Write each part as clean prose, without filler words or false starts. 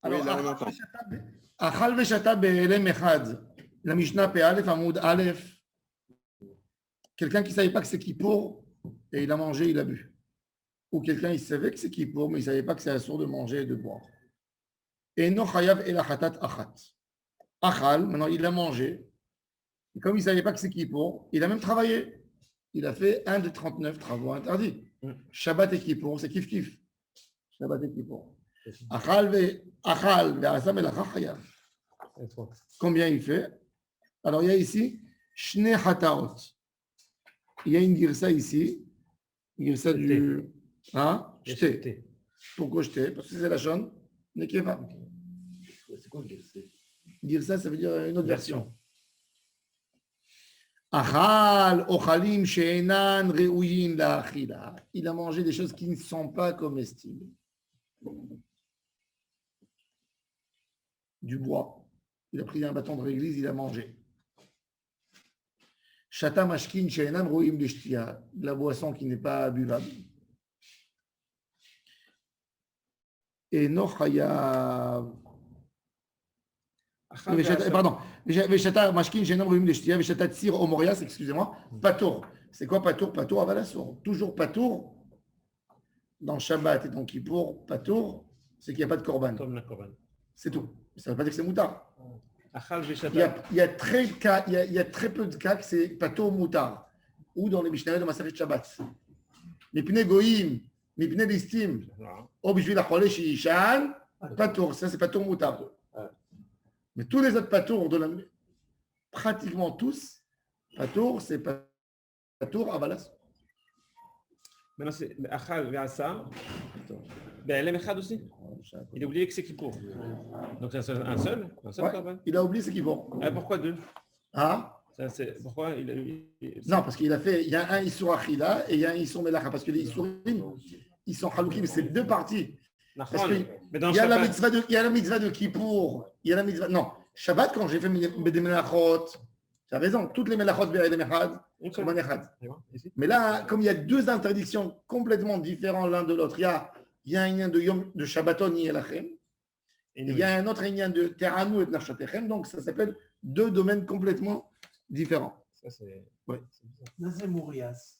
Alors, là, on entend. Achal veshata be'elem echad. La Mishnah P-Aleph, Amoud Aleph. Quelqu'un qui ne savait pas que c'est Kippour et il a mangé, il a bu. Ou quelqu'un, il savait que c'est Kippour, mais il ne savait pas que c'est assourd de manger et de boire. Et no chayav el achatat achat. Achal, maintenant il a mangé. Et comme il ne savait pas que c'est Kippour, il a même travaillé. Il a fait un des 39 travaux interdits. Shabbat et Kippour, c'est kiff-kiff. Shabbat et Kippour. Achal ve'asa melacha chayav. Combien il fait? Alors il y a ici Shne hataot. Il y a une girsa ici. Girsa du. Hein? Jeté. Pourquoi jeté? Parce que c'est la chaîne Nekeva. C'est quoi girsa? Girsa, ça veut dire une autre version. Achal, ochalim, she'enan, re'uyin, la'achila. Il a mangé des choses qui ne sont pas comestibles. Du bois. Il a pris un bâton de réglisse, il a mangé. Shata mashkin, she'enan, ro'im, leshtia. De la boisson qui n'est pas buvable. Et no chayav. Pardon. Veshata mashkin shenam ruim leshtia, veshata tsir omorias, excusez-moi, patour. C'est quoi patour? Patour avalassour. Toujours patour dans Shabbat et dans Kippour, patour, c'est qu'il n'y a pas de korban. C'est tout. Ça ne veut pas dire que c'est moutard. Il y a très peu de cas que c'est patour moutard. Ou dans les Mishnayot de Masachet Shabbat. Mipnei goyim, mipnei listim, ou bishvil hacholeh she'ishan, patour. Ça c'est patour moutard. Mais tous les autres patours, pratiquement tous, patour, c'est patour avalas. Maintenant, c'est Achal Ve'asa. Be'elem Echad aussi. Il a oublié que c'est Kippour. Donc, c'est un seul korban. Il a oublié ce qu'il vaut. Pourquoi deux? Ah pourquoi il a eu. Non, parce qu'il a fait. Il y a un Issour Achila et il y a un Issour Melacha. Parce que les Issourim, ils sont Haloukim, c'est deux parties. Parce qu'il y a la mitzvah de Kippour. Il y a la mitzvah. Non, Shabbat, quand j'ai fait mes Melachot, tu as raison, toutes les Melachot Be'elem Echad, Korban Echad. Mais là, comme il y a deux interdictions complètement différentes l'un de l'autre, il y a un lien de Shabbaton Yelachem, et il y a un autre lien de Teranu et de Nachatechem, donc ça s'appelle deux domaines complètement différents. Ça, c'est. Ouais. C'est Mourias.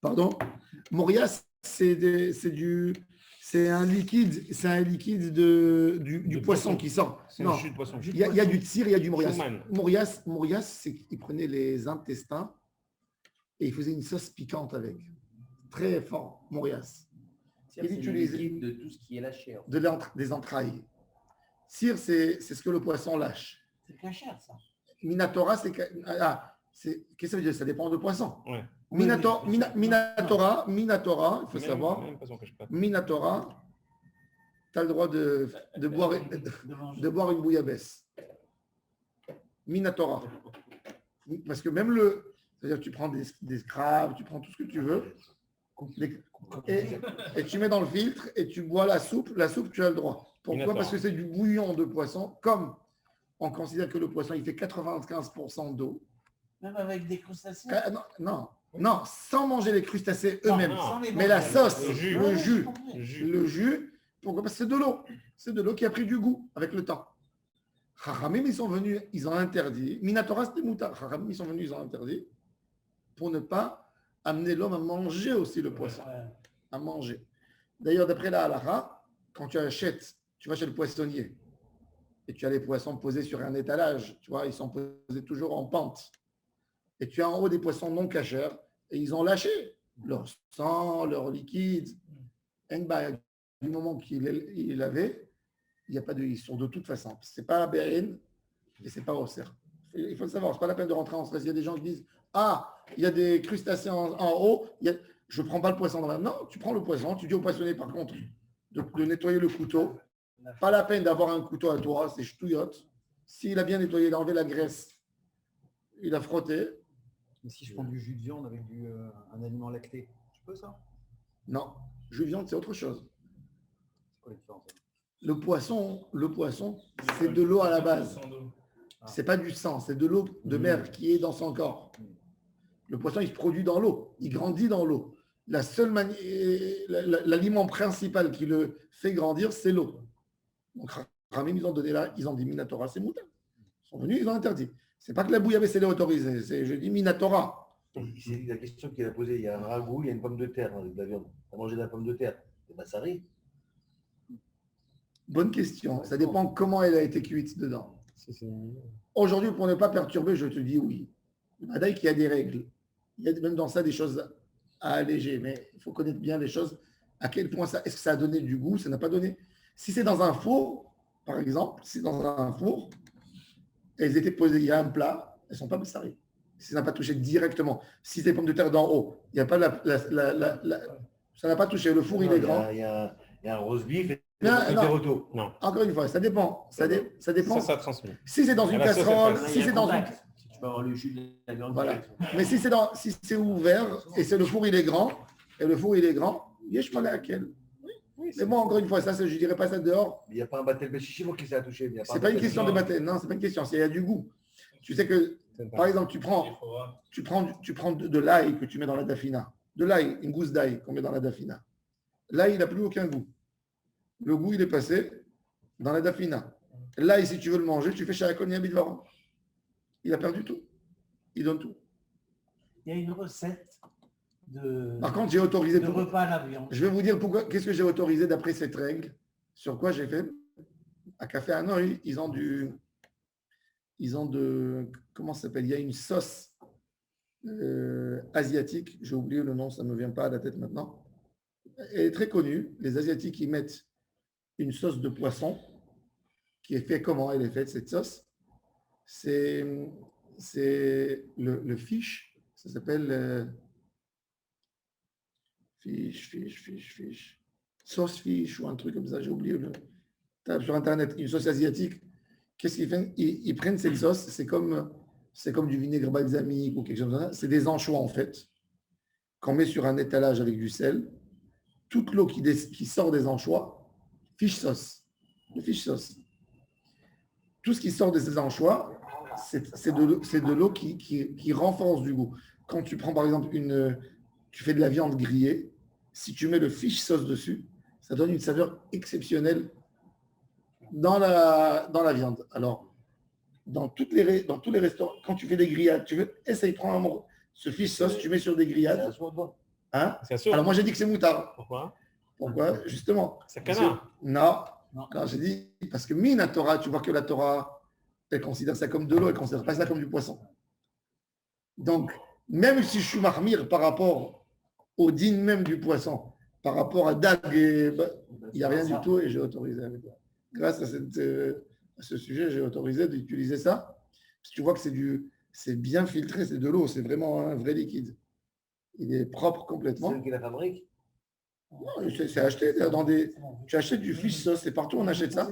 Pardon? Mourias, c'est un liquide du poisson qui sort. C'est Non, un jus de poisson. il y a du tsir, il y a du Mourias. Shuman. Mourias, c'est qu'il prenait les intestins et il faisait une sauce piquante avec. Très fort, Mourias. Il utilise de tout ce qui est lâché. Des entrailles. Cire, c'est ce que le poisson lâche. C'est cachère, ça. Minatora, qu'est-ce que ça veut dire? Ça dépend du poisson. Ouais. Minatora, il faut savoir. Minatora, tu as le droit de boire une bouillabaisse. Minatora. Parce que même c'est-à-dire que tu prends des crabes, tu prends tout ce que tu veux, et tu mets dans le filtre et tu bois la soupe, tu as le droit. Pourquoi? Parce que c'est du bouillon de poisson, comme on considère que le poisson, il fait 95% d'eau. Même avec des crustacés? Non, sans manger les crustacés eux-mêmes. Mais la sauce, le jus, pourquoi? Parce que c'est de l'eau. C'est de l'eau qui a pris du goût avec le temps. Chachamim, ils sont venus, ils ont interdit. Minatora, c'était moutard. Chachamim, ils sont venus, ils ont interdit pour ne pas amener l'homme à manger aussi le poisson. À manger. D'ailleurs, d'après la halakha, quand tu achètes, tu vas chez le poissonnier et tu as les poissons posés sur un étalage, tu vois, ils sont posés toujours en pente. Et tu as en haut des poissons non cachers et ils ont lâché leur sang, leur liquide. Du moment qu'il avait, il n'y a pas de histoire de toute façon. Ce n'est pas Bé'en et ce n'est pas Osser. Il faut le savoir, ce n'est pas la peine de rentrer en stress. Il y a des gens qui disent il y a des crustacés en haut, je ne prends pas le poisson dans la main. Non, tu prends le poisson, tu dis au poissonnier par contre de nettoyer le couteau. Pas la peine d'avoir un couteau à toi, c'est ch'touillotte. S'il a bien nettoyé, il a enlevé la graisse, il a frotté. Mais si je prends du jus de viande avec un aliment lacté, je peux ça? Non, jus de viande, c'est autre chose. C'est quoi la différence? Le poisson, c'est de l'eau à la base. C'est pas du sang, c'est de l'eau de mer qui est dans son corps. Le poisson, il se produit dans l'eau, il grandit dans l'eau. L'aliment principal qui le fait grandir, c'est l'eau. Donc, Ramim, ils ont donné là, ils ont dit Minatora, c'est Mouta. Ils sont venus, ils ont interdit. C'est pas que la bouillabaisse, elle est autorisée. C'est, je dis Minatora. C'est la question qu'il a posée. Il y a un ragoût, il y a une pomme de terre avec de la viande. Tu as mangé de la pomme de terre. C'est Massari. Bonne question. Ça dépend comment elle a été cuite dedans. Aujourd'hui, pour ne pas perturber, je te dis oui. Madaï qu'il y a des règles. Il y a même dans ça des choses à alléger, mais il faut connaître bien les choses. À quel point ça, est-ce que ça a donné du goût, ça n'a pas donné. Si c'est dans un four, par exemple, si c'est dans un four, elles étaient posées, il y a un plat, elles ne sont pas massari. Si ça n'a pas touché directement. Si c'est des pommes de terre d'en haut, il n'y a pas ça n'a pas touché. Le four, il est grand. Il y a un roast beef et non. Encore une fois, ça dépend. Ça dépend. Ça transmet. Si c'est dans une casserole, si c'est dans une... Tu peux avoir le jus de la viande. Voilà. Mais si c'est ouvert et c'est le four, il est grand, yesh malé laquelle. Mais bon, encore une fois, ça, je ne dirais pas ça dehors. Il n'y a pas un battel béchichimo qui s'est à toucher. C'est pas une question de battel. Non, c'est pas une question. Il y a du goût. Tu sais que, par exemple, tu prends de l'ail que tu mets dans la dafina. De l'ail, une gousse d'ail qu'on met dans la dafina. L'ail, il n'a plus aucun goût. Le goût, il est passé dans la dafina. L'ail, si tu veux le manger, tu fais shayakon yabidvaron. Il a perdu tout. Il donne tout. Il y a une recette de. Par contre, j'ai autorisé. De repas à la viande. Je vais vous dire pourquoi. Qu'est-ce que j'ai autorisé d'après cette règle? Sur quoi j'ai fait? À Café Hanoï, ils ont de. Comment ça s'appelle? Il y a une sauce asiatique. J'ai oublié le nom, ça ne me vient pas à la tête maintenant. Elle est très connue. Les Asiatiques, ils mettent une sauce de poisson qui est faite. Comment elle est faite, cette sauce? C'est le fish, ça s'appelle fish, sauce fish ou un truc comme ça, j'ai oublié. Tape sur Internet, une sauce asiatique. Qu'est-ce qu'ils font? Ils prennent cette sauce, c'est comme du vinaigre balsamique ou quelque chose comme ça. C'est des anchois en fait, qu'on met sur un étalage avec du sel. Toute l'eau qui sort des anchois, fish sauce, le fish sauce. Tout ce qui sort de ces anchois, c'est de l'eau qui renforce du goût. Quand tu prends par exemple tu fais de la viande grillée, si tu mets le fish sauce dessus, ça donne une saveur exceptionnelle dans la viande. Alors, dans tous les restaurants, quand tu fais des grillades, essaye de prendre ce fish sauce, tu mets sur des grillades. Hein? Alors moi j'ai dit que c'est moutard. Pourquoi? Justement. C'est canard. Non. Alors j'ai dit, parce que Mina Torah, tu vois que la Torah, elle considère ça comme de l'eau, elle ne considère pas ça comme du poisson. Donc, même si je suis marmire par rapport au din même du poisson, par rapport à Dag, il n'y a rien du tout et j'ai autorisé avec toi. Grâce à ce sujet, j'ai autorisé d'utiliser ça. Parce que tu vois que c'est bien filtré, c'est de l'eau, c'est vraiment un vrai liquide. Il est propre complètement. C'est qui la fabrique? Non, c'est acheté dans des. Tu achètes du fish sauce, c'est partout on achète ça.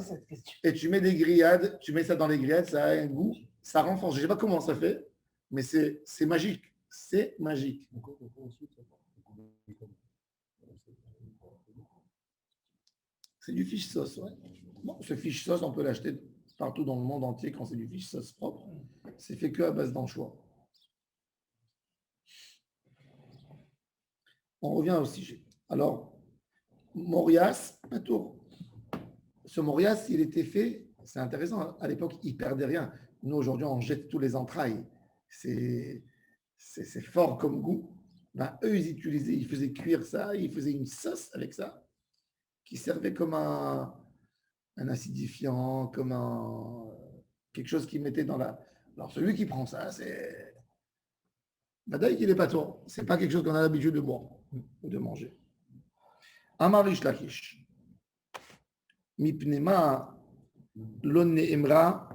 Et tu mets des grillades, tu mets ça dans les grillades, ça a un goût, ça renforce. Je ne sais pas comment ça fait, mais c'est magique. C'est magique. C'est du fish sauce, ouais. Bon, ce fish sauce, on peut l'acheter partout dans le monde entier quand c'est du fish sauce propre. C'est fait que à base d'anchois. On revient au sujet. Alors, Morias, un tour. Ce Morias, il était fait, c'est intéressant, à l'époque, il ne perdait rien. Nous, aujourd'hui, on jette tous les entrailles. C'est fort comme goût. Ben, eux, ils utilisaient, ils faisaient cuire ça, ils faisaient une sauce avec ça, qui servait comme un acidifiant, comme quelque chose qu'ils mettaient dans la... Alors, celui qui prend ça, c'est... Badaï qu'il n'est pas toi. Ce n'est pas quelque chose qu'on a l'habitude de boire ou de manger. Amarish Lakish. Mipnema Lonne Emra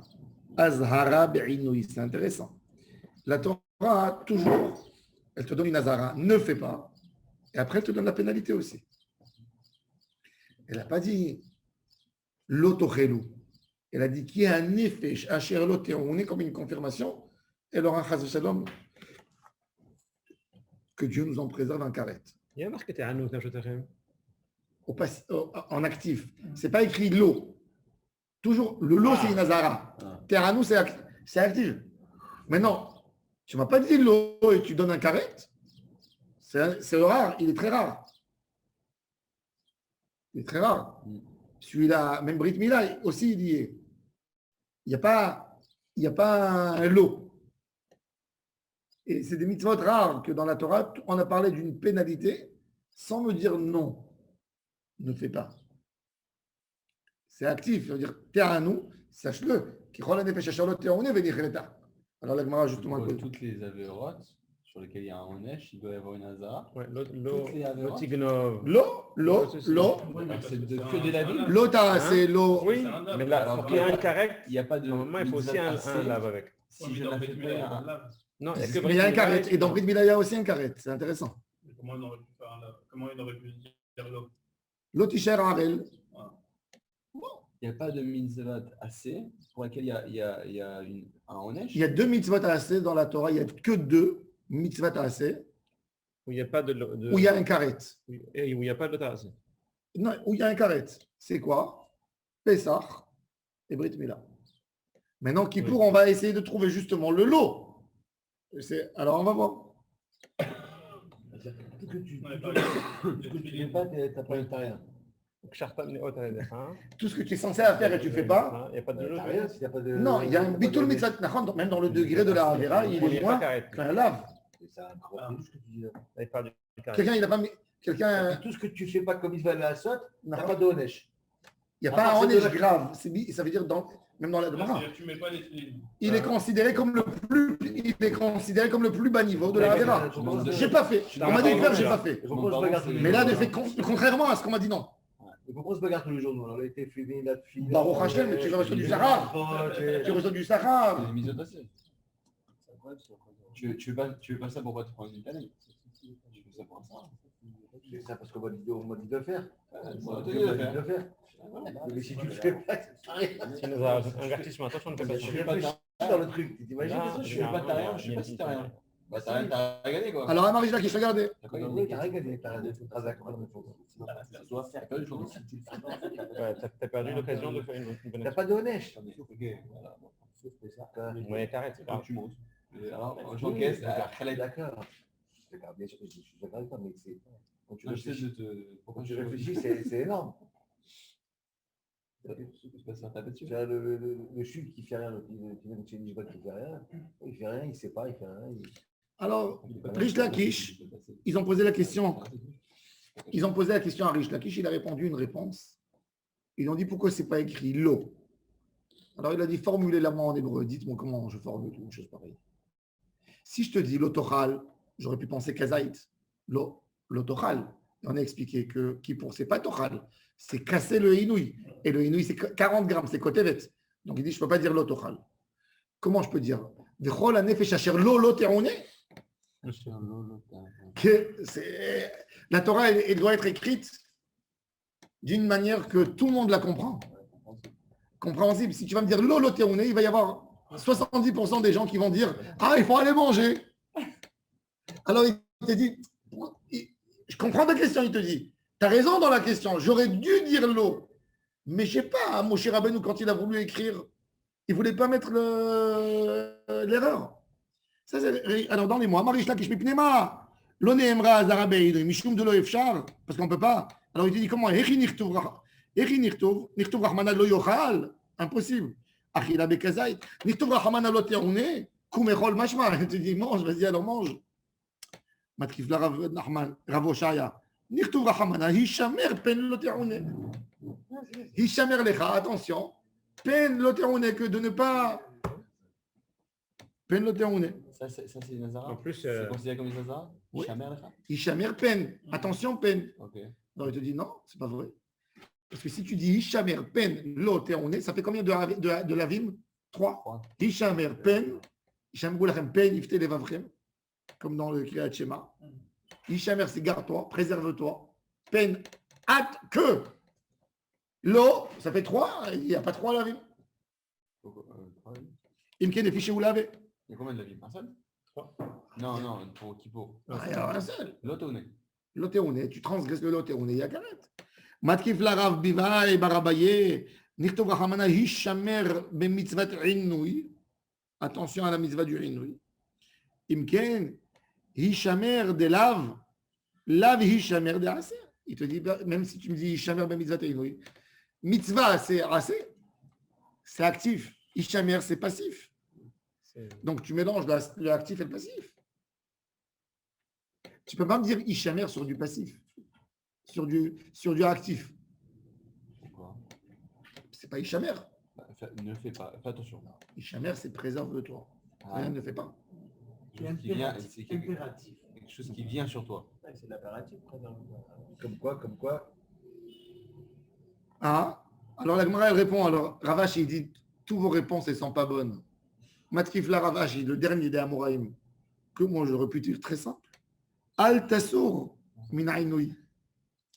Azhara Be'inouï. C'est intéressant. La Torah, toujours, elle te donne une azhara. Ne fais pas. Et après, elle te donne la pénalité aussi. Elle n'a pas dit l'autochélou. Elle a dit qu'il y a un effet, on est comme une confirmation. Elle aura un shalom. Que Dieu nous en préserve un carrette. Il y a marqué Terranou, en actif. Ce n'est pas écrit l'eau. Toujours, le lot, c'est une azara. Terranou, c'est actif. Maintenant, tu ne m'as pas dit l'eau et tu donnes un carrette. C'est rare, il est très rare. Il est très rare. Celui-là, même Brit Mila aussi, il y est. Il n'y a pas un lot. Et c'est des mitzvot rares que dans la Torah, on a parlé d'une pénalité sans me dire non, ne fais pas. C'est actif, ça veut dire, t'es à nous, sache-le. Alors la Gemara, justement, toutes les avérotes sur lesquelles il y a un onesh, il doit y avoir une hazara. Ouais, Toutes les avérotes. l'eau, C'est que des lavim. l'eau, c'est l'eau. Oui, mais là, pour qu'il y ait un carré, Il n'y a pas de. normalement, il faut aussi un lave avec. Si je ne fais pas. Non, il y a que Mais il y a un Brit carré. Mila. Et dans Brit Mila, il y a aussi un carré. C'est intéressant. Comment on aurait pu faire un lave? Comment il aurait pu dire l'eau? L'eau, Tisher, Arel. Il n'y a pas de mitzvot assez pour laquelle il y a un onesh. Il y a 2 mitzvot assez dans la Torah. Il n'y a que 2 mitzvot assez Où il n'y a pas de. où il y a un carré. Et où il n'y a pas de tasse. Non, où il y a un carré. C'est quoi? Pessah et Brit Mila. Maintenant, Kippour, on va essayer de trouver justement le lot. Alors, on va voir. Tout ce que tu fais pas, t'as pas rien. Tout ce que tu es censé faire et tu ne fais pas. Il n'y a pas de T'as rien s'il n'y a pas de. Non, il y a un bitul mitzvah. Même dans le degré de la Avera, il est moins qu'un lave. C'est un gros tout ce que tu dis là. Quelqu'un, il n'a pas mis. Quelqu'un. Tout ce que tu fais pas comme il va à la sotte, Non. t'as pas de onesh. Il n'y a pas un onage grave. Ça veut dire, même dans la Gemara, Tu mets pas les filines. il est considéré comme le plus bas niveau de la Avera. J'ai pas fait. On m'a dit de faire, j'ai pas fait. Mais là, de fait, contrairement à ce qu'on m'a dit, non. Et pourquoi on se bagarre tous les jours? Nous, on a été filmé, il a filmé. Baruch Hashem, mais tu reçois du Sahara. Tu reçois du Sahara. C'est des mitzvot assez. Tu veux pas ça pour pas te prendre une canne. Tu veux ça pour ça. C'est ça parce qu'on m'a dit de le faire. On m'a dit de le faire. Mais si tu le fais pas, c'est rien. C'est un avertissement. Attention, ne fais pas Je ça. réfléchis dans le truc. Tu t'imagines ça? Je sais pas, t'as rien. Je sais pas si t'as rien. Bah, t'as rien, t'as gagné quoi. Alors, Amar Isla qui se regardait. T'as pas Oui, gagné. t'as rien gagné, t'as rien. T'as Ouais, t'as perdu l'occasion de faire une bonne pas de onesh. Ouais, carré, c'est pas. Tu montes. Alors, j'encaisse. D'accord. Bien sûr, je suis d'accord avec toi, mais c'est. Quand tu J'essaie réfléchis, de te. Pourquoi tu réfléchis, c'est énorme. Tu as le chute qui fait rien, le Nishbat qui fait rien. Il fait rien, il sait pas, il fait rien. Alors, Rish Lakish, ils ont posé la question. Ils ont posé la question à Rish Lakish, il a répondu une réponse. Ils ont dit pourquoi c'est pas écrit l'eau. Alors il a dit formulez-la moi en hébreu. Dites-moi comment je formule une chose pareille. Si je te dis l'otochal, j'aurais pu penser kazaït. L'otochal. On a expliqué que qui pour c'est pas tochal, c'est casser le inouï. Et le inouï c'est 40 grammes, c'est kotevet. Donc il dit je peux pas dire l'otochal. Comment je peux dire V'chol hanefesh asher lo teroné. La Torah, elle doit être écrite d'une manière que tout le monde la comprend. Compréhensible. Si tu vas me dire Lolo Théouné, il va y avoir 70% des gens qui vont dire ah, il faut aller manger. Alors il te dit je comprends ta question, il te dit tu as raison dans la question, j'aurais dû dire l'eau. Mais je ne sais pas, Moshe Rabbeinu, quand il a voulu écrire, il ne voulait pas mettre l'erreur. Alors dans les mots, Marish Lakish Mipnema, l'one emra azarabeinu, mishum de lo efshar, parce qu'on ne peut pas. Alors il te dit comment Echi nirtov Rahmana lo yochal, impossible. Achila bekazait, nirtov Rahmana lo teoune, kumechol mashma. Il te dit mange, vas-y alors mange. Matkif la Rav Oshaya, nirtov Rahmana, hishamer pen lo teoune. Hishamer lecha, attention, pen lo teoune, que de ne pas. Pen lo teoune. Ça, c'est Nazara. En plus, c'est considéré comme une Nazara. Oui. Shamer. Hishamer pen. Attention, pen. Ok. Non, il te dit non, c'est pas vrai. Parce que si tu dis Hishamer pen lo teoune, ça fait combien de lavim 3. Hishamer pen, Hishamer goulachem pen, ifte levavchem, comme dans le Kriyat Shema. Hishamer, c'est garde-toi, préserve-toi. Pen, hâte que. Lo, ça fait 3, il n'y a pas 3 lavim. Imken et fiché ou lavé. Il y a combien de lavim? Un seul? 3. Non, pour Kippour. Ah, il y a un seul. L'autoné. Lotéoné, tu transgresses le lotéoné, il y a karet. Matkif la Rav Bivaï Barabaye, Nichtov Rahamana Hishamer be mitzvat Inouï. Attention à la mitzvah du Inouï. Imken, Hishamer de lav Hishamer de Aser. Il te dit, même si tu me dis Hishamer be mitzvat Inouï, Mitzvah, c'est actif. Ishamer, c'est passif. Donc, tu mélanges le actif et le passif. Tu ne peux pas me dire Ishamer sur du passif, sur du actif. Pourquoi? C'est pas Ishamer. Ne le fais pas. Fais attention. Ishamer, c'est préserve-toi. Rien ne fait pas. C'est quelque chose qui vient sur toi. C'est l'impératif. Comme quoi. Ah, alors la Gemara, elle répond. Alors, Ravash, il dit toutes vos réponses, elles ne sont pas bonnes. Matkifla Ravash, le dernier des Amoraïm, que moi j'aurais pu dire très simple. Al Tassour Minainoui.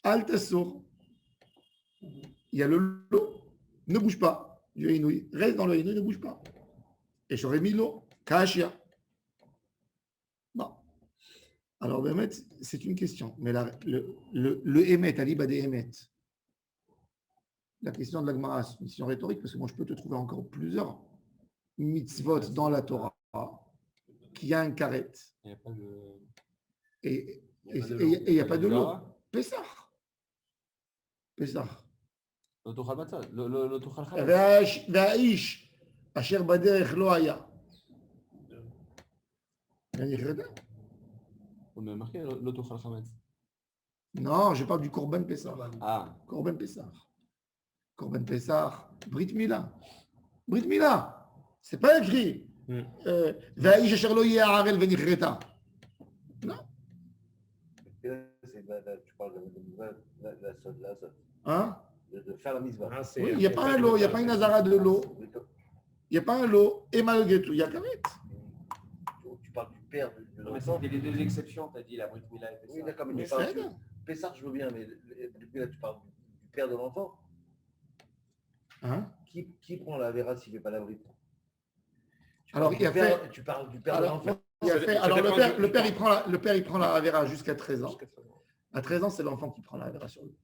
Al Tassour. Il y a le lot, ne bouge pas. Du Inouï. Reste dans le Inouï, ne bouge pas. Et j'aurais mis l'eau, Kashia. Non. Alors, Bémet, c'est une question. Mais le Emet, Aliba des Emet. La question de la Gemara, c'est une question rhétorique, parce que moi, je peux te trouver encore plusieurs mitzvot dans la Torah qui a un karet. Il n'y a pas de... Et il n'y a pas de l'eau. Pessah. L'autochal matzah. L'autochal chametz. והאיש אשר בדרך לא היה. On a marqué l'autochal chametz. Non, je parle du Korban Pessah. Ah. Korban Pessah, Brit Mila. Brit Mila, c'est pas écrit. והאיש אשר לא יהיה הערל ונכרתה. Non. Tu parles de la Hein? de faire la mitzvah. Oui, il n'y a pas un lot, il n'y a pas une azara de l'eau. Il n'y a pas un lot, et malgré tout, il y a karet. Tu parles du père de l'enfant. C'était les deux exceptions, tu as dit, la Brit Mila et Pessah. Oui, d'accord, mais tu parles du Pessah, je veux bien, mais là, tu parles du père de l'enfant. Hein? Qui prend la vera s'il ne fait pas la Brit? Alors, tu parles du père de l'enfant. Alors, le père, il prend la Avera jusqu'à 13 ans. À 13 ans, c'est l'enfant qui prend la Avera sur lui.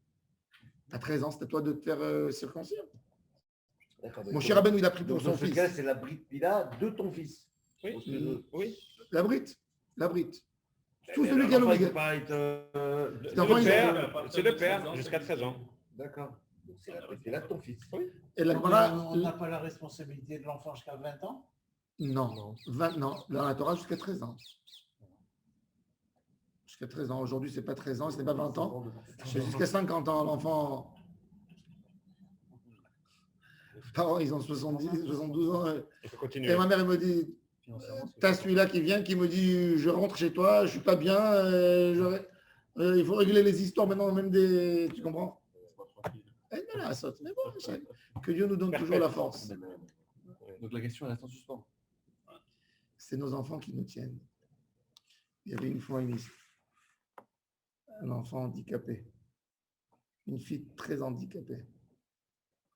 À 13 ans, c'est à toi de te faire circoncire. Mon cher Rabbeinu, il a pris pour son fils. C'est la Brit Mila de ton fils. Oui. La Brit. Tout celui qui a l'obligation. C'est le père jusqu'à 13 ans. D'accord. C'est la Brit Mila de ton fils. Oui. Et on n'a pas la responsabilité de l'enfant jusqu'à 20 ans? Non. 20, non. Dans la Torah, jusqu'à 13 ans. Jusqu'à 13 ans. Aujourd'hui, ce n'est pas 13 ans, ce n'est pas 20 ans. C'est jusqu'à 50 ans. L'enfant. Les parents, ils ont 70, 72 ans. Et ma mère, elle me dit, t'as celui-là qui vient, qui me dit, je rentre chez toi, je ne suis pas bien, il faut régler les histoires maintenant, même des... Tu comprends? Mais bon, que Dieu nous donne toujours la force. Donc la question, elle reste en suspens. C'est nos enfants qui nous tiennent. Il y avait une fois un enfant handicapé, une fille très handicapée.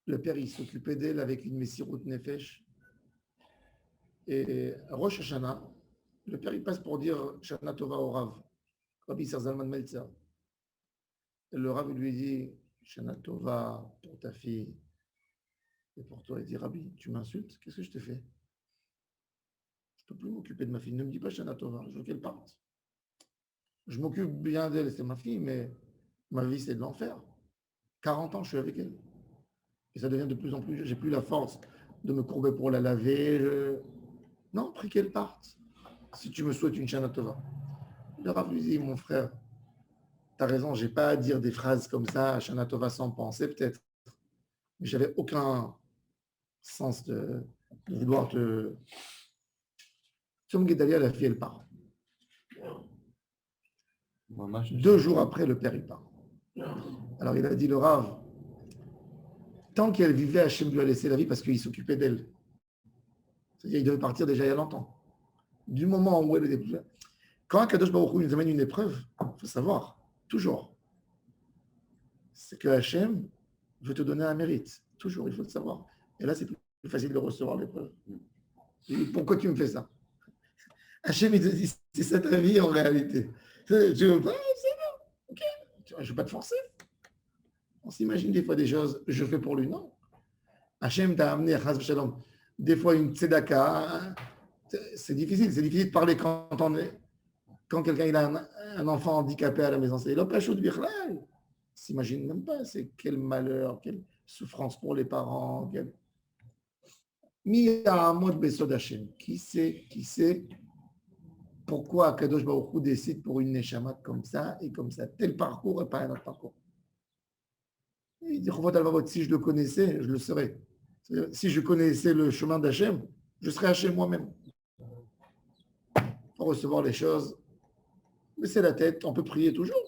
Le père, il s'occupait d'elle avec une Messirut Nefesh. Et à Rosh Hashanah, le père, il passe pour dire Shana Tova au Rav, Rabbi Zalman Meltzer. Et le Rav lui dit Shana Tova pour ta fille et pour toi. Il dit Rabbi, tu m'insultes? Qu'est-ce que je te fais? Je ne peux plus m'occuper de ma fille. Ne me dis pas Shana Tova, je veux qu'elle parte. Je m'occupe bien d'elle, c'est ma fille, mais ma vie, c'est de l'enfer. 40 ans, je suis avec elle. Et ça devient de plus en plus, j'ai plus la force de me courber pour la laver. Non, prie qu'elle parte. Si tu me souhaites une Shana Tova. Le Rav lui dit, mon frère, tu as raison, je n'ai pas à dire des phrases comme ça, Shana Tova sans penser peut-être. Mais je n'avais aucun sens de vouloir te... Sur Guédalia, la fille, elle part. 2 jours après, le père, il part. Alors, il a dit, le Rav, tant qu'elle vivait, Hachem lui a laissé la vie parce qu'il s'occupait d'elle. C'est-à-dire qu'il devait partir déjà il y a longtemps. Du moment où elle était... Quand un Kadosh Baruch Hu nous amène une épreuve, il faut savoir, toujours, c'est que Hachem veut te donner un mérite. Toujours, il faut le savoir. Et là, c'est plus facile de recevoir l'épreuve. Pourquoi tu me fais ça? Hachem, il te dit, c'est ça ta vie en réalité. Tu veux pas, c'est bon. Ok. Je ne vais pas te forcer. On s'imagine des fois des choses, je fais pour lui, non. Hachem t'a amené à Chaz V'Shalom. Des fois, une tzedaka, c'est difficile de parler quand quelqu'un il a un enfant handicapé à la maison. C'est l'opachou de Bichlal. On s'imagine même pas, c'est quel malheur, souffrance pour les parents. Mi Amod Besod Hashem. Qui sait pourquoi Kadosh Baruch Hu décide pour une Neshama comme ça et comme ça, tel parcours et pas un autre parcours. Il dit, si je le connaissais, je le serais. Si je connaissais le chemin d'Hachem, je serais Hachem moi-même. Pour recevoir les choses, laisser la tête, on peut prier toujours,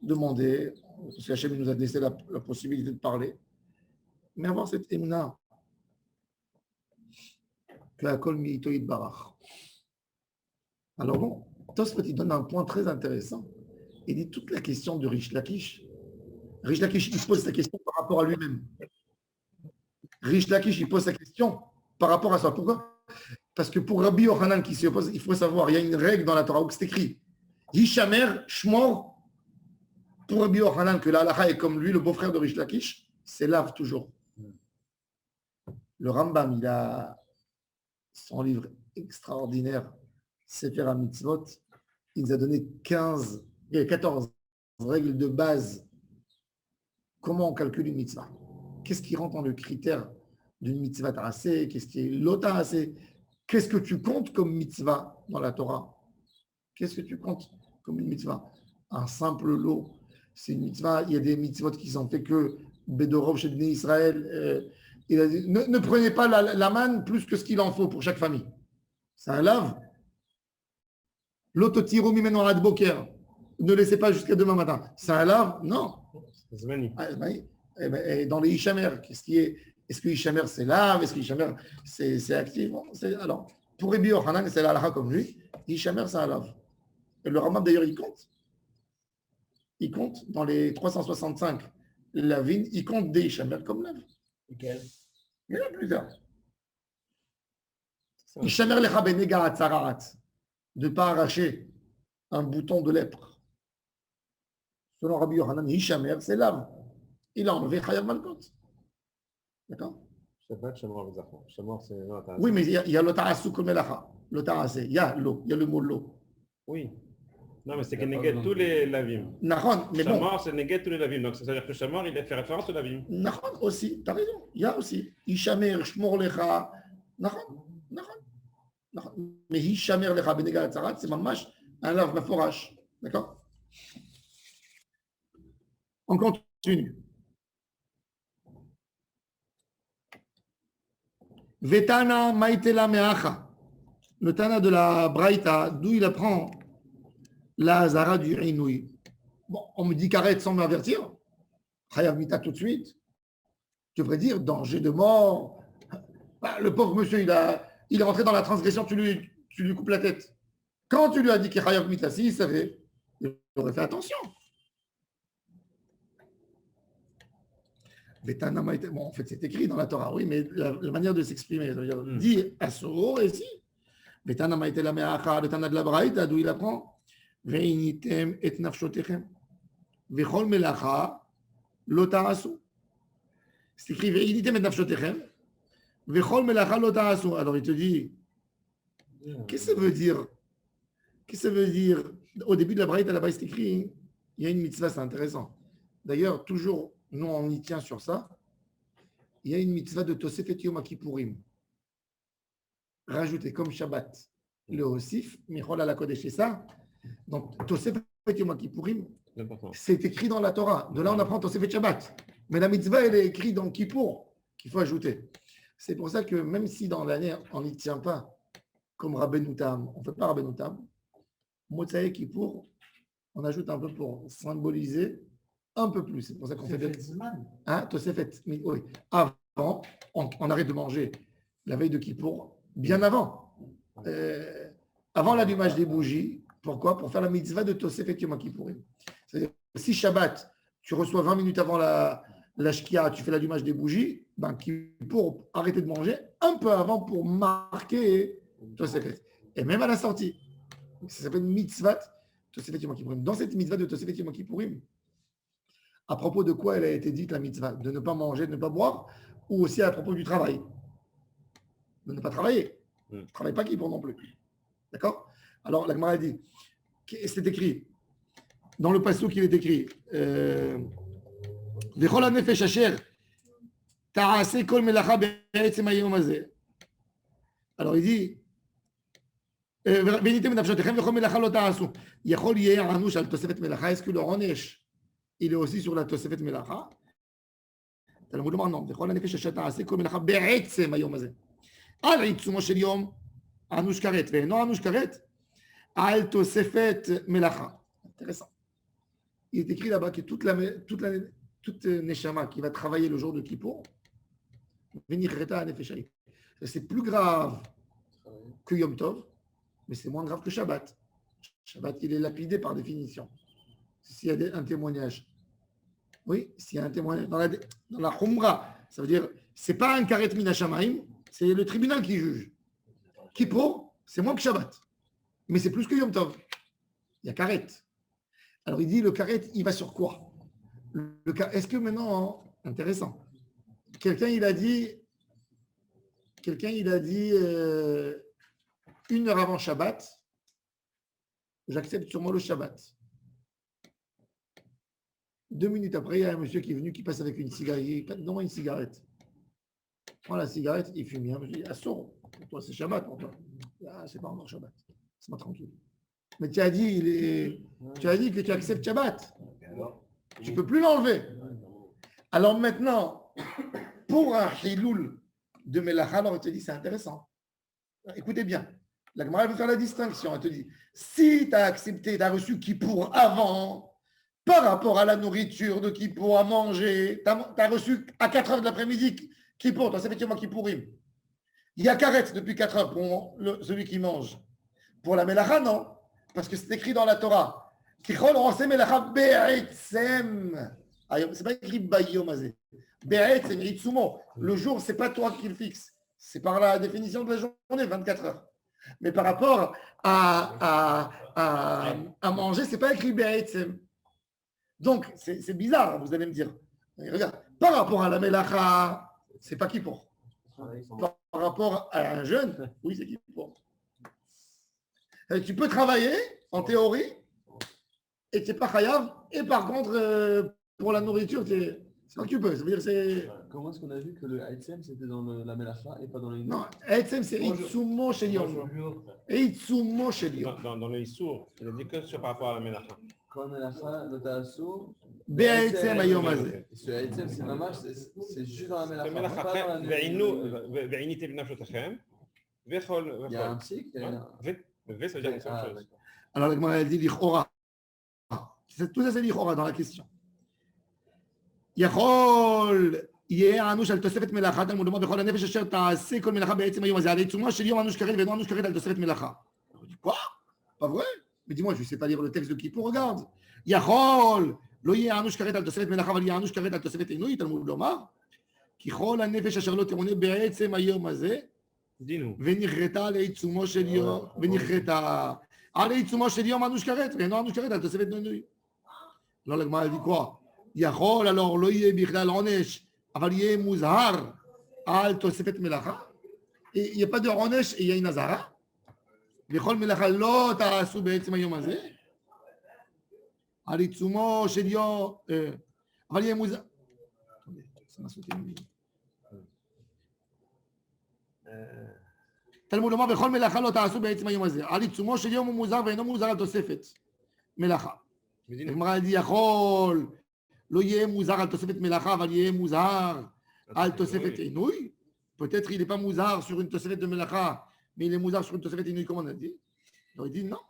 demander, parce qu'Hachem nous a laissé la possibilité de parler, mais avoir cette émuna que Hakol Mi'ito Yitbarach. Alors bon, Tosfot il donne un point très intéressant. Il dit toute la question de Rish Lakish. Rish Lakish, il pose sa question par rapport à lui-même. Rish Lakish, il pose sa question par rapport à soi. Pourquoi? Parce que pour Rabbi Yochanan qui s'y oppose, il faut savoir, il y a une règle dans la Torah où c'est écrit Hishamer, Shmor, pour Rabbi Yochanan, que la halacha est comme lui, le beau-frère de Rish Lakish, c'est lave toujours. Le Rambam, il a son livre extraordinaire, Sefer HaMitzvot, il nous a donné 14 règles de base. Comment on calcule une mitzvah? Qu'est-ce qui rentre dans le critère d'une mitzvah tarasé? Qu'est-ce qui est l'otarasé? Qu'est-ce que tu comptes comme mitzvah dans la Torah? Qu'est-ce que tu comptes comme une mitzvah? Un simple lot. C'est une mitzvah. Il y a des mitzvot qui sont faits que Bedorov chez Bnei Israël. Il a dit, ne prenez pas la manne plus que ce qu'il en faut pour chaque famille. C'est un lave. L'autotirou mimeno ad boker. Ne laissez pas jusqu'à demain matin. C'est un lave? Non. Et dans les Ishamer, est-ce que Ishamer c'est lave? Est-ce que Ishamer c'est actif? Alors, pour Rabbi Yochanan, c'est la halakha comme lui. Ishamer c'est un lave. Et le Rambam d'ailleurs, il compte dans les 365 lavines, il compte des Ishamer comme lave. Lesquels? Il y en a plusieurs. Ishamer lecha benega atzaraat, de ne pas arracher un bouton de lèpre. Selon Rabbi Yochanan, Ishamer c'est lave. Il a enlevé Chayav Malkot. D'accord? Oui, mais il y a l'otarasu comme melacha. L'otarasé. Il y a le mot l'eau. Oui. Non, mais c'est qu'il négue tous les lavim. Nahon, mais bon. Shamar, c'est négue tous les lavim. Donc, ça veut dire que Shamar, il fait référence aux lavim. Nahon aussi, tu as raison. Il y a aussi. Ishamer, Shmor Lecha. Nahon. Mais Ishamer Lecha Benega Atzarat, c'est mamash un lave maforash. D'accord? On continue. Vetana Maitela Meacha. Le Tana de la Braïta, d'où il apprend la Hazara du Inouï. Bon, on me dit qu'arrête sans m'avertir. Chayav Mita tout de suite. Je devrais dire danger de mort. Le pauvre monsieur, il est rentré dans la transgression, tu lui coupes la tête. Quand tu lui as dit qu'il Chayav Mita, si il savait, il aurait fait attention. Bon, en fait, c'est écrit dans la Torah, oui, mais la manière de s'exprimer, dit Assour, et si. Betana Maïte la Meacha, le Tana de la Braïta, d'où il apprend Veinitem et Nafshotechem. Vechol Melacha, Lotarasu. C'est écrit Veinitem et Nafshotechem. Vechol Melacha, Lotarasu. Alors il te dit, qu'est-ce que ça veut dire? Qu'est-ce que ça veut dire? Au début de la Braïta, là-bas, c'est écrit, il y a une mitzvah, c'est intéressant. D'ailleurs, toujours, nous, on y tient sur ça. Il y a une mitzvah de Tosefet Yom Kippourim. Rajouter comme Shabbat le Osif, Michol ala Kodesh, c'est ça. Donc, Tosefet Yom Kippourim, c'est écrit dans la Torah. De là, on apprend Tosefet Shabbat. Mais la mitzvah, elle est écrite dans Kippour, qu'il faut ajouter. C'est pour ça que même si dans l'année, on n'y tient pas comme Rabbeinu Tam, on ne fait pas Rabbeinu Tam, Motzaï Kippour, on ajoute un peu pour symboliser un peu plus. C'est pour ça qu'on fait des... Tosefet, oui. Avant, on arrête de manger la veille de Kippour, bien avant. Avant l'allumage des bougies. Pourquoi? Pour faire la mitzvah de Tosefet Yom Kippourim. C'est-à-dire, si Shabbat, tu reçois 20 minutes avant la Shkia, tu fais l'allumage des bougies, ben, pour arrêter de manger un peu avant pour marquer Tosefet. Et même à la sortie. Ça s'appelle mitzvah Tosefet Yom Kippourim. Dans cette mitzvah de Tosefet Yom Kippourim, à propos de quoi elle a été dite la mitzvah? De ne pas manger, de ne pas boire, ou aussi à propos du travail? De ne pas travailler. Ne travaille pas Kippour non plus. D'accord? Alors, la Gemara dit, c'est écrit, dans le passouk il est écrit, Vechol hanefesh asher Ta'aseh kol melacha be'etzem hayom hazeh. Alors il dit, וניתם בנפשותיכם וכל מלאכה לא תעשו. יכול יהיה ענוש על תוספת מלאכה, est-ce que le עונש, il est aussi sur la תוספת מלאכה? תלמוד לומר non, וכל הנפש אשר תעשה כל מלאכה בעצם היום הזה. על עיצומו של יום, ענוש כרת, ואינו ענוש כרת, על תוספת מלאכה. Intéressant. Il est écrit là-bas que toute neshama qui va travailler le jour de Kippour, c'est plus grave que Yom Tov, mais c'est moins grave que Shabbat. Shabbat, il est lapidé par définition. S'il y a un témoignage. Oui, s'il y a un témoignage. Dans la Khumra, ça veut dire, c'est pas un karet min hashamayim, c'est le tribunal qui juge. Kippour, c'est moins que Shabbat. Mais c'est plus que Yom Tov. Il y a karet. Alors il dit, le karet, il va sur quoi? Est-ce que maintenant, intéressant, quelqu'un il a dit une heure avant Shabbat, j'accepte sur moi le Shabbat. 2 minutes après, il y a un monsieur qui est venu qui passe avec une cigarette. Donne-moi une cigarette. Prends la cigarette, il fume bien. Je dis, assort, pour toi c'est Shabbat pour toi. Ah, c'est pas encore Shabbat. C'est pas tranquille. Mais tu as dit que tu acceptes Shabbat. Tu ne peux plus l'enlever. Alors maintenant, pour un hiloul de Melacha, alors il te dit, c'est intéressant. Écoutez bien. La Gemara veut faire la distinction. Elle te dit, si tu as accepté, tu as reçu Kippour avant, par rapport à la nourriture de Kippour à manger, tu as reçu à 4 heures de l'après-midi Kippour, toi, c'est effectivement Kippourim. Il y a karet depuis 4 heures pour celui qui mange. Pour la Melacha, non. Parce que c'est écrit dans la Torah. Kichol rosé melacha be'etzem. C'est pas écrit bayom azé. Be'etzem, itsumo. Le jour, c'est pas toi qui le fixe. C'est par la définition de la journée, 24 heures. Mais par rapport à manger, c'est pas écrit be'etzem. Donc, c'est bizarre, vous allez me dire. Regarde, par rapport à la melacha, c'est pas Kippour. Par rapport à un jeune, oui, c'est Kippour. Tu peux travailler, en théorie, et tu n'es pas chayav. Et par contre, pour la nourriture, c'est quand tu peux. Ça veut dire c'est... Comment est-ce qu'on a vu que le Haïtsem, c'était dans la Melacha et pas dans le... Non, Haïtsem, c'est Itsumo Sheliom. Et Itsumo Sheliom. Dans le Issour, il a dit que sur par rapport à la Melacha. Quand Melacha, le Ta'assou... Be'Haïtsem Ayom Hazeh. Ce Haïtsem, c'est mamash, c'est juste dans la Melacha. Le Melacha, pas dans la ve'inite b'nafshotachem, ve'chol... Il y a un psy V, ça veut dire une seule chose. Alors, la Gemara, elle dit l'Ichora. Tout ça, c'est l'Ichora dans la question. יכול יהיה ענוש על תוספת מלאכה, תלמוד לומר בכל הנפש אשר תעשה כל מלאכה בעצם היום הזה, על עיצומו של יום ענוש כרת ואינו ענוש כרת על תוספת מלאכה. Quoi? Pas vrai? Mais dis-moi, je ne sais pas lire le texte de Kippour, regarde. יכול, לא יהיה ענוש כרת על תוספת מלאכה, אבל יהיה ענוש כרת על תוספת עינוי, תלמוד לומר, ככל הנפש אשר לא תמונה בעצם היום הזה, ונכרתה לעיצומו של יום, ונכרתה על עיצומו של יום ענוש כרת ואינו ענוש כרת על תוספת עינוי. לא לגמרי, dit quoi? יכול, alors, לא יהיה בכלל עונש, אבל יהיה מוזהר על תוספת מלאכה. Il n'y a pas de עונש, il y a une אזהרה. וכל מלאכה לא תעשו בעצם היום הזה. על עיצומו של יום, אבל יהיה מוזהר. ça m'a sauté une minute. תלמוד לומר, וכל מלאכה לא תעשו בעצם היום הזה. על עיצומו של יום הוא מוזהר ואינו מוזהר על תוספת מלאכה. הגמרא dit יכול. לא יהיה מוזר על תוספת מלאכה, אבל יהיה מוזר על תוספת עינוי. Peut-être il n'est pas muzar sur une tosefet de melacha, mais il est muzar sur une tosefet inouï, comme on a dit. Alors il dit non.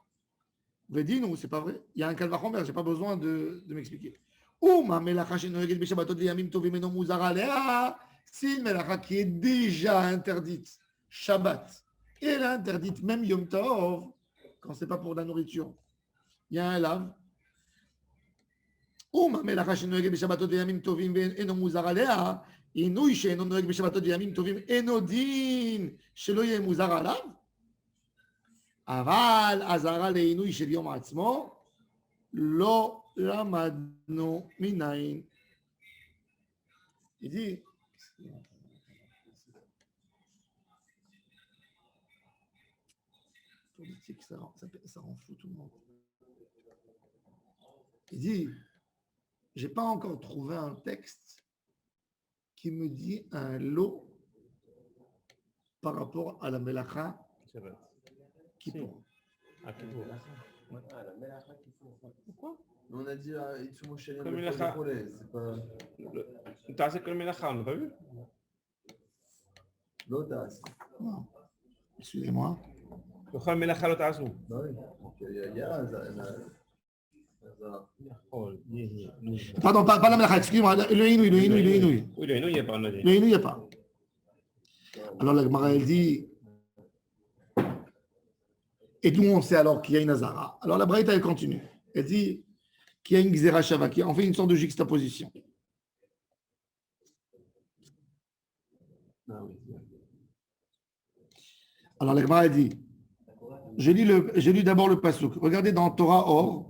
Il dit non, c'est pas vrai. Il y a un calvachomer, je n'ai pas besoin de m'expliquer. Ou ma melacha chez Noël, Beshabatot, Yamim Tovim, et non muzar aléa, c'est une melacha qui est déjà interdite. Shabbat. Et elle est interdite même Yom Tov, quand ce n'est pas pour la nourriture. Il y a un lave. ומה מלאכה שנוהגת בשבתות וימים טובים ואינו מוזר עליה, עינוי שאינו נוהג בשבתות וימים טובים אינו דין שלא יהיה מוזר עליו, אבל אזהרה לעינוי של יום עצמו לא למדנו מניין. Il dit, politique, ça rend fou tout le monde. Il dit, je n'ai pas encore trouvé un texte qui me dit un lot par rapport à la Melacha Kippour. Ah, Kippour. Pourquoi? On a dit Itsumo Shalem Comme le Melacha. Polé, c'est pas T'as c'est comme Melacha, on n'a pas vu? l'audace. Non. Excusez-moi. Le Chol Melacha lo ta'asu. Bah oui. Donc, il y a un Pardon, pas la Melacha, excusez-moi. Le Inouï. Oui, le Inouï, il n'y a pas, on a dit. Le Inouï, il n'y a pas. Alors la Gemara, elle dit. Et d'où on sait alors qu'il y a une Azara? Alors la Braïta, elle continue. Elle dit qu'il y a une Gzera Shava, on fait une sorte de juxtaposition. Alors la Gemara, elle dit, je lis d'abord le Pasuk. Regardez dans Torah Or.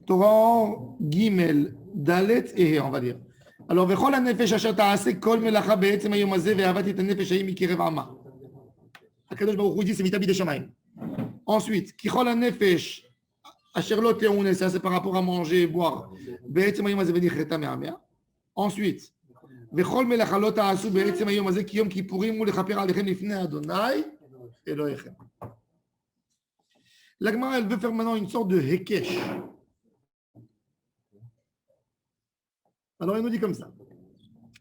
Torah Gimel, Dalet et on va dire. Alors, vechol hanefesh asher ta'aseh kol melacha be'etzem hayom hazeh ve'ahavati et hanefesh hayim mikerev ama. Akadosh Baruch Hu dit c'est mitabid shamayim. Ensuite, kichol hanefesh asher lo te'uneh, ça c'est par rapport à manger et boire. Be'etzem hayom hazeh ve'nichreta me'amea. Ensuite, vechol melacha lo ta'asu be'etzem hayom hazeh ki yom kippurim hu lechaper alechem lifnei Adonai Elohechem. La Gemara, elle veut faire maintenant une sorte de hekesh. Alors, il nous dit comme ça.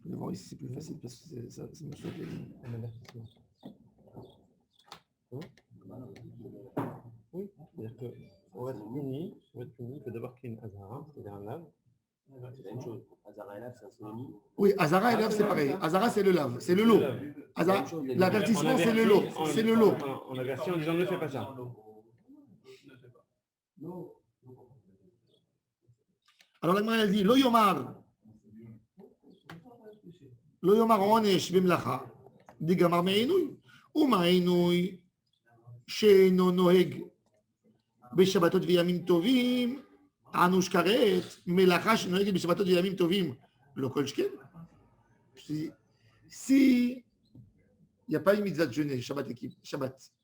Mais bon, ici, c'est plus facile parce que ça me saute les lignes. Oui, c'est-à-dire qu'on va être puni, il faut d'abord qu'il y ait une Azara, c'est-à-dire un lave. C'est la même chose. Azara et Lav, c'est un synonyme. Oui, Azara et lave, c'est pareil. Azara, c'est le lave, c'est le lot. Azara, l'avertissement, c'est le lot. C'est le lot. On avertit en disant ne fais pas ça. Alors, la Gemara, elle dit Lo yomar. Lo yomar onesh b'mlacha. Digamar me'inui. Uma inui. She'eno noheg. Beshabbatot v'yamim tovim. Anush karet. Melacha she'noheg beshabbatot v'yamim tovim. Lo kol shken. Si il n'y a pas une mitzvah de jeûner, Shabbat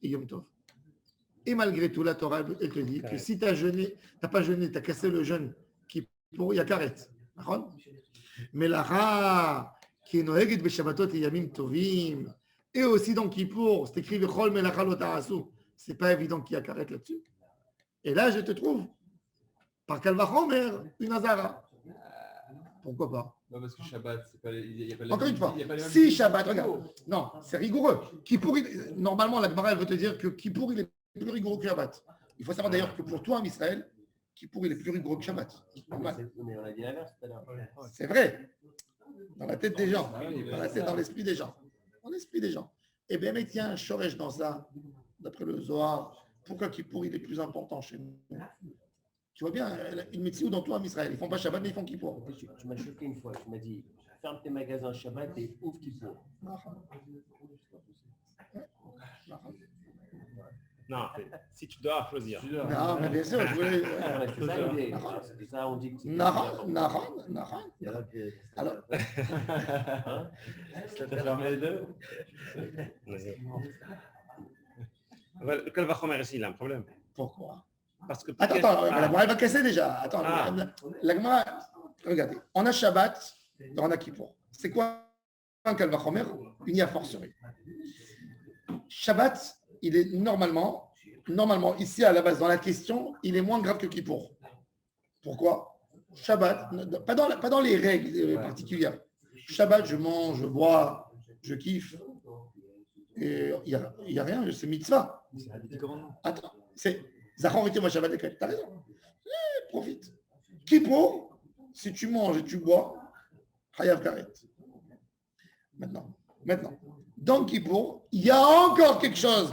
et Yom Tov. Et malgré tout, la Torah, elle te dit que si tu n'as pas jeûné, tu as cassé le jeûne qui pour, il y a karet. Mais la ra, qui est noeget beshabbatot et yamim tovim, et aussi dans Kippour, c'est écrit vechol melacha lo ta'asu. C'est pas évident qu'il y a karet là-dessus. Et là, je te trouve, par Kal vachomer, une azara. Pourquoi pas? Non, parce que Shabbat, c'est pas, il y a pas Encore une fois, il y a pas les mêmes- si Shabbat, regarde, non, c'est rigoureux. Kippour, normalement, la Gemara, elle veut te dire que Kippour, il est plus rigoureux que Shabbat. Il faut savoir d'ailleurs que pour toi, en Israël, Kippour, il est plus rigoureux que Shabbat. Mais on a dit l'inverse tout à l'heure. C'est vrai. Dans la tête des gens. Dans la tête, dans l'esprit des gens. Dans l'esprit des gens. Eh bien, mais tiens, un shoresh dans ça, d'après le Zohar. Pourquoi Kippour, il est plus important chez nous? Tu vois bien, une médecine dans tout en Israël. Ils ne font pas Shabbat, mais ils font Kippour. Tu m'as choqué une fois. Tu m'as dit ferme tes magasins Shabbat et ouvre Kippour. Non, si tu dois choisir. Non, mais bien sûr, je voulais. C'est ça l'idée. C'est ça, on dit que c'est. Naran. Alors, Ça t'a fermé les deux. Le Kal vachomer ici, il a un problème. pourquoi? Parce que Attends, la Gemara, elle va casser déjà. Attends, la Gemara, regardez, on a Shabbat et on a Kippour. C'est quoi un Kal vachomer? Une a fortiori. Shabbat, il est normalement, ici à la base, dans la question, il est moins grave que Kippour. Pourquoi? Shabbat, pas dans les règles particulières. Shabbat, je mange, je bois, je kiffe. Et il n'y a rien, c'est mitzvah. Attends, c'est Zachor et moi Shabbat et t'as raison. Profite. Kippour, si tu manges et tu bois, Hayav Karet. Maintenant. Dans Kippour, il y a encore quelque chose,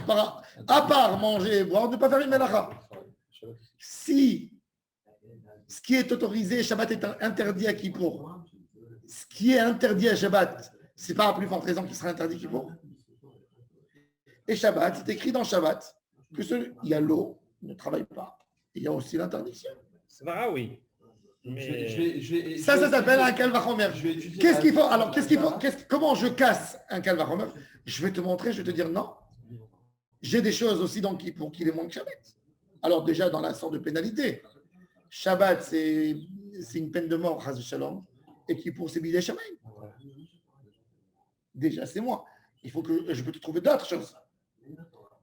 à part manger et boire, ne pas faire une melacha. Si ce qui est autorisé, Shabbat est interdit à Kippour. Ce qui est interdit à Shabbat, c'est pas à plus forte raison qu'il sera interdit à Kippour. Et Shabbat, c'est écrit dans Shabbat que il y a l'eau, ne travaille pas. Il y a aussi l'interdiction. c'est vrai, oui. Mais Ça s'appelle un Kal vachomer. Qu'est-ce qu'il faut? Alors, comment je casse un Kal vachomer? Je vais te montrer, je vais te dire non. J'ai des choses aussi dans Kippour qui les moins que Shabbat. Alors déjà, dans la sorte de pénalité, Shabbat, c'est une peine de mort, Chas Shalom, et Kippour, c'est Bidei Shamayim. Déjà, c'est moi. Il faut que je peux te trouver d'autres choses.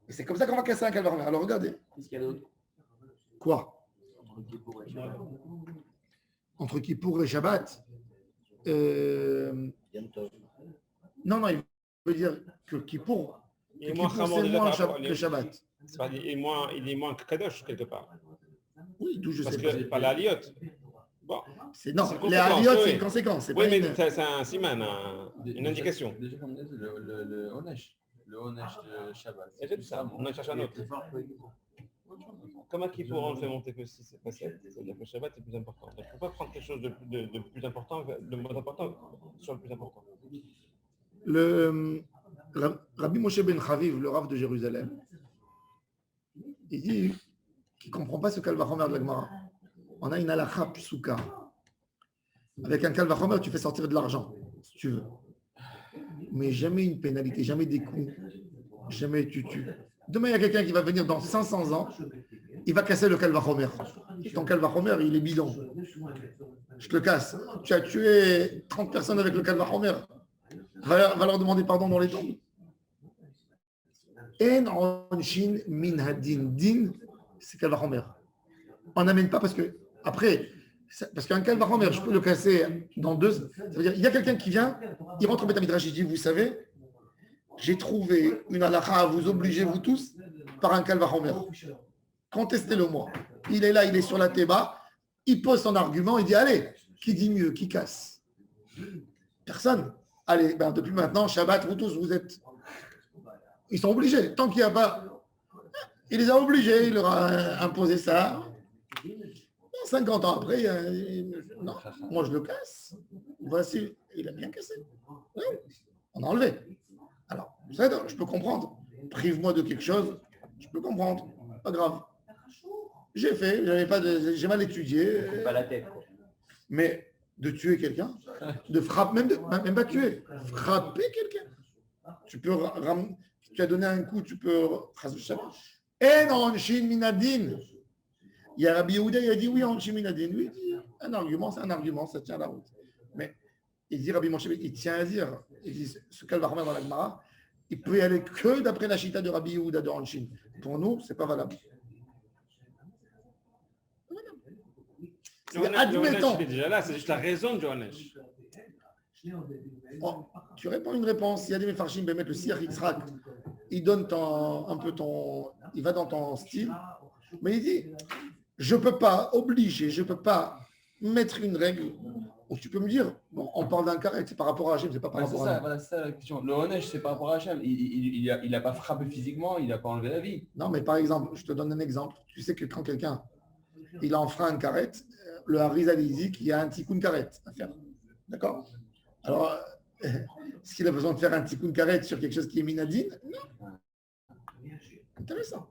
Et c'est comme ça qu'on va casser un calvaire. Alors regardez. Qu'est-ce qu'il y a d'autre? Quoi? Entre Kippour et Shabbat. Entre Kippour et Shabbat. Yom Tov. Non, il veut dire que Kippour, Il est que moins Kippour, Chamon c'est déjà moins par rapport à que Shabbat. C'est pas- il est moins que Kadosh quelque part. Oui, d'où je Parce sais que pas. par la Liot. Bon. Non, c'est une les conséquence, Aliyot, c'est oui. une conséquence. Oui, mais une... c'est un siman, une indication. Déjà, comme on dit, le Onesh. Le Onesh de Shabbat. Et c'est tout ça. On en cherche un autre. Comment Kippour on le fait monter que 6, c'est pas 7. C'est-à-dire que Shabbat est plus important. Donc, il ne faut pas prendre quelque chose de plus important, de moins important sur le plus important. Le Rabbi Moshe Ben Chaviv, le Rav de Jérusalem, il dit qu'il ne comprend pas ce Kalvachomer de la Gemara. On a une halakha psuka. Avec un Kalvachomer, tu fais sortir de l'argent, si tu veux. Mais jamais une pénalité, jamais des coups, jamais tu tues. Demain, il y a quelqu'un qui va venir dans 500 ans, il va casser le Kalvachomer. Ton Kalvachomer, il est bidon. Je te le casse. Tu as tué 30 personnes avec le Kalvachomer. Va leur demander pardon dans les tombes. En onshin min hadin. Din, c'est Kalvachomer. On n'amène pas parce que, après, parce qu'un Kalvachomer, je peux le casser dans 2. Ça veut dire, il y a quelqu'un qui vient, il rentre au Beth Midrash, il dit, vous savez, j'ai trouvé une halakha à vous obliger, vous tous, par un Kalvachomer. Contestez-le moi. Il est là, il est sur la théba, il pose son argument, il dit, allez, qui dit mieux, qui casse? Personne. Allez, ben depuis maintenant, Shabbat, vous tous, vous êtes... Ils sont obligés. Tant qu'il n'y a pas... Il les a obligés, il leur a imposé ça. 50 ans après, non, moi je le casse. Voici, il a bien cassé. Oui, on a enlevé. Alors, je peux comprendre. Prive-moi de quelque chose, je peux comprendre. Pas grave. J'ai fait, j'ai mal étudié. Pas la tête. Mais de tuer quelqu'un, de frapper, même pas tuer, frapper quelqu'un. Tu peux tu as donné un coup, tu peux. Et non, Shin Minadin. Il y a Rabbi Yehuda, il a dit oui, en Shin Minadin. Lui, il dit un argument, c'est un argument, ça tient la route. Mais il dit Rabbi Moshe, il tient à dire, il dit ce Kalvachomer dans la Gemara, il peut y aller que d'après la chita de Rabbi Yehuda de Hanshin. Pour nous, c'est pas valable. Admettons. C'est déjà là, c'est juste la raison de Onesh. Oh, tu réponds une réponse. Il y a des Mefarshim, le Siach Yitzhak, il donne un peu il va dans ton style, mais il dit, je ne peux pas obliger, je ne peux pas mettre une règle où tu peux me dire, bon, on parle d'un carré, c'est par rapport à Hachem, c'est pas par rapport à nous. Voilà, c'est ça la question. Le Onesh, c'est par rapport à Hachem. Il n'a pas frappé physiquement, il n'a pas enlevé la vie. Non, mais par exemple, je te donne un exemple. Tu sais que quand quelqu'un, il enfreint un carré, le Harizal dit qu'il y a un tikkun karet à faire. D'accord? Alors, est-ce qu'il a besoin de faire un tikkun karet sur quelque chose qui est minadine? Non. Intéressant.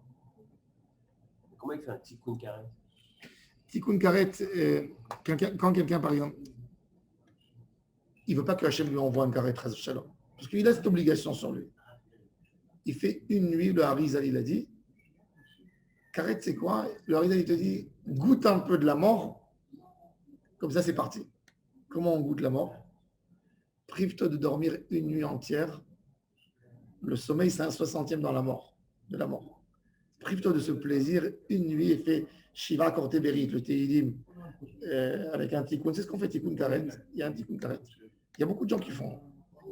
Comment il fait un tikkun karet? Tikkun karet, quand quelqu'un, par exemple, il ne veut pas que Hachem lui envoie un karet, shalom, parce qu'il a cette obligation sur lui. Il fait une nuit, le Harizal, il a dit, karet, c'est quoi? Le Harizal, il te dit, goûte un peu de la mort. Comme ça, c'est parti. Comment on goûte la mort? Prive-toi de dormir une nuit entière. Le sommeil, c'est un 60e dans la mort, de la mort. Prive-toi de ce plaisir une nuit et fais Shiva Korte Berit, le Teilim, avec un tikkun. C'est ce qu'on fait, tikkun karet. Il y a un tikkun karet. Il y a beaucoup de gens qui font.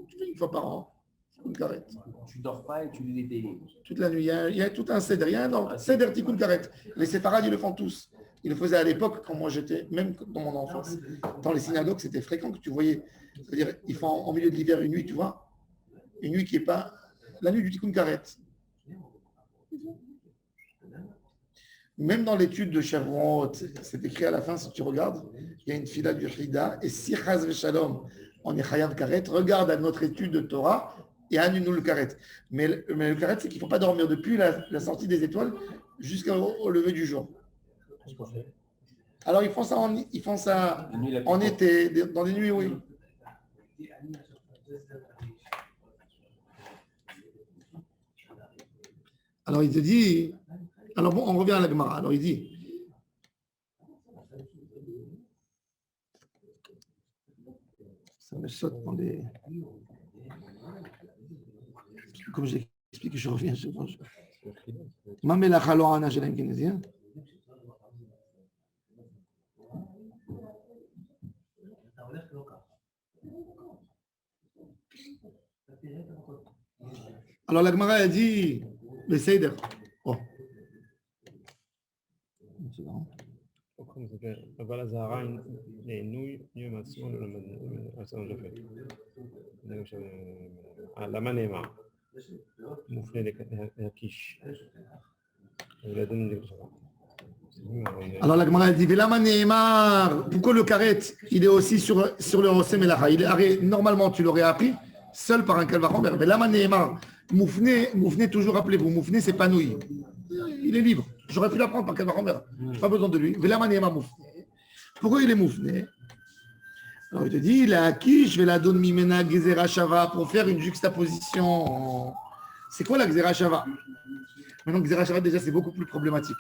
Tu fais une fois par an, tikkun karet. Tu dors pas et tu lis des télés. Toute la nuit. Il y a tout un seder. Il y a un ordre. Seder tikkun karet. Les séfarades, ils le font tous. Ils le faisaient à l'époque, quand moi j'étais, même dans mon enfance. Dans les synagogues, c'était fréquent que tu voyais. C'est-à-dire, ils font en milieu de l'hiver une nuit, tu vois. Une nuit qui n'est pas la nuit du tikkun karet. Même dans l'étude de Shavuot, c'est écrit à la fin, si tu regardes, il y a une fila du Hida, et si Chaz Veshalom, on est Chayav Karet, regarde à notre étude de Torah et annule-nous le Karet. Mais le Karet, c'est qu'il ne faut pas dormir depuis la sortie des étoiles jusqu'au lever du jour. Alors ils font ça en été, dans des nuits, oui. Alors il te dit, alors bon, on revient à la Gemara. Alors il dit, ça me saute dans les... Comme j'ai expliqué, je reviens. Ma melacha lo ana shel Kenézien. Alors la Gemara a dit, le Seder. Oh. אבל הזהרה לעינוי יום עצמו לא עשינו לפי. למה נאמר? מופנה להקיש. Alors la Gemara dit, Velama Nehemar, pourquoi le karet, il est aussi sur le Osé Melacha? Normalement, tu l'aurais appris seul par un Kalvachomer. Velama Nehemar, Moufné, toujours rappelez-vous, Moufné, c'est pas nouille. Il est libre. J'aurais pu l'apprendre par Kalvachomer. Pas besoin de lui. Velama Nehemar Moufné. Pourquoi il est Moufné? Alors il te dit, la Kish, Vela Don Mimena Gezerah Shava, pour faire une juxtaposition. C'est quoi la Gezerah Shava? Maintenant, Gezerah Shava, déjà, c'est beaucoup plus problématique.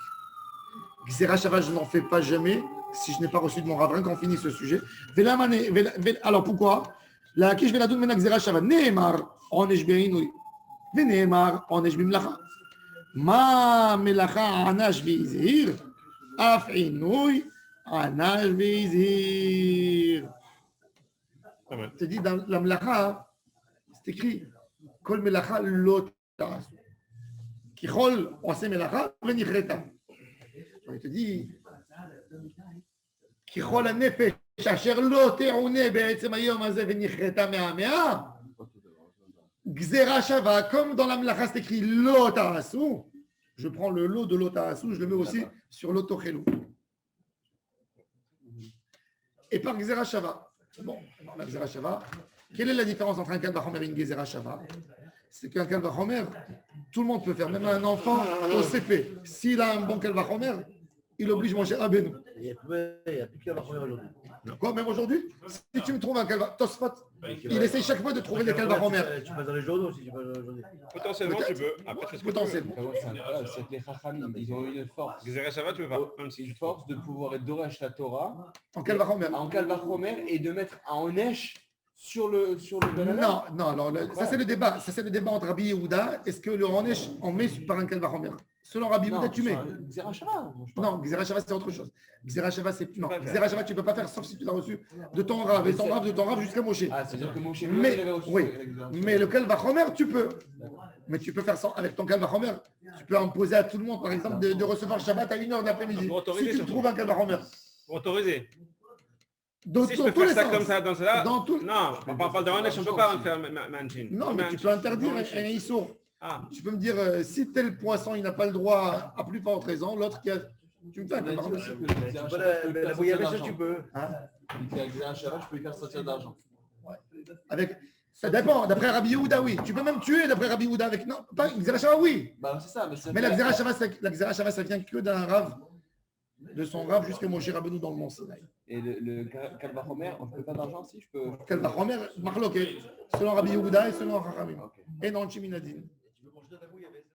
Gezerah Shava, je n'en fais pas jamais si je n'ai pas reçu de mon ravin quand on finit ce sujet. Alors pourquoi? La Kish Vela Don Mimena Gezerah Shava, Nehemar, Onesh Be'inui, Ve'nehemar, Onesh Bimlacha. Ma Melacha Anash Be'izir, Af Inui, Anash Be'izir. C'est dit dans la Melacha, c'est écrit Kol Melacha Lo Taras. Kichol, on sait Melacha, Venichreta. Il te dit Kichol Anefesh, Asher Lo Te'une Be'etzem Hayom Hazeh Venichreta Me'amea. Gzera Shava, comme dans la Melacha, c'est écrit Lo Tarasu. Je prends le lot de Lo Tarasu, je le mets aussi sur Lo Tochelu. Et par Gzera Shava. Bon, la Gzera Shava, quelle est la différence entre un Kalvachomer et une Gzera Shava? C'est qu'un Kalvachomer, tout le monde peut faire, même un enfant au CP. S'il a un bon Kalvachomer, il oblige mon cher Abénou. Il n'y a plus de Kalvachomer aujourd'hui. Quoi, même aujourd'hui? Si tu me trouves un Kalvachomer, Tosfot, il essaye chaque fois de trouver des Kalvachomer. Tu passes dans les journaux si tu passes aujourd'hui. Potentiellement, tu peux. Après, potentiellement. C'est incroyable, c'est que les Chachamim, ils ont une force. Gezerah Shava, tu peux pas. Même si Une force de pouvoir être Dorash la Torah En Kalvachomer. en Kalvachomer et de mettre en Onesh sur le Non, non, alors ça c'est le débat. Ça c'est le débat entre Rabbi Yehuda. Est-ce que le Onesh, on met par un Kalvachomer? Selon Rabbi Yehuda, tu mets. Gzera Shava. Non, Gzera Shava, c'est autre chose. Gzera Shava, c'est. Non, Gzera Shava, tu ne peux pas faire sauf si tu l'as reçu de ton Rav et ton Rav de ton Rav jusqu'à Moshe. Ah, c'est-à-dire que Moshe, Mais, il avait reçu. oui, mais le Kalvachomer, tu peux. Mais tu peux faire ça avec ton Kalvachomer. Tu peux imposer à tout le monde, par exemple, de recevoir Shabbat à 1h de l'après-midi. Si tu trouves un Kalvachomer. pour autoriser. Dans Si je peux tous les faire ça sens. comme ça, dans cela, Dans tout- non, on parle de Onesh, on ne peut pas faire Manchin. Non, mais tu peux interdire un issour. Ah, Tu peux me dire, si tel poisson, il n'a pas le droit à plus forte raison, l'autre qui a. Tu me fais un Kalvachomer. La bouillabaisse, tu peux. Gzera Shava, je peux lui faire sortir d'argent. Avec. Ça dépend. D'après Rabbi Yehuda, oui. Tu peux même tuer d'après Rabbi Yehuda avec. Non, pas Gzera Shava, oui. Bah, c'est ça, Mais la Gzera Shava, ça vient que d'un Rav, de son Rav jusqu'à Moshe Rabbeinu dans le Mont Sinaï. Et le Kalvachomer, on ne peut pas d'argent si je peux. Kalvachomer, Marloquet, selon Rabbi Yehuda et selon Chachamim. Ok. Et non Chiminadin. Tu peux manger de la bouillabaisse.